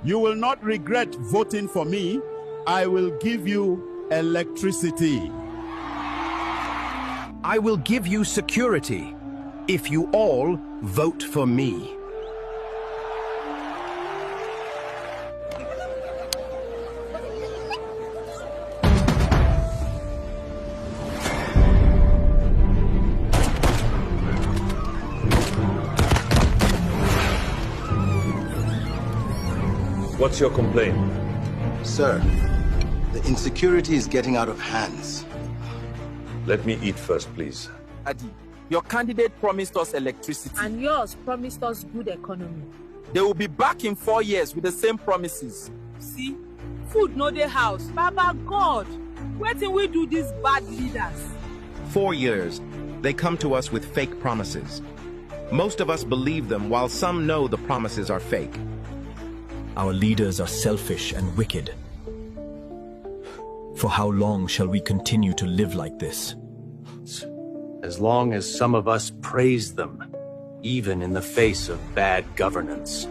You will not regret voting for me. I will give you electricity. I will give you security if you all vote for me. What's your complaint? Sir, the insecurity is getting out of hands. Let me eat first, please. Adi, your candidate promised us electricity. And yours promised us good economy. They will be back in 4 years with the same promises. See, food no dey house. Baba God, wetin we do these bad leaders? 4 years, they come to us with fake promises. Most of us believe them, while some know the promises are fake. Our leaders are selfish and wicked. For how long shall we continue to live like this? As long as some of us praise them, even in the face of bad governance.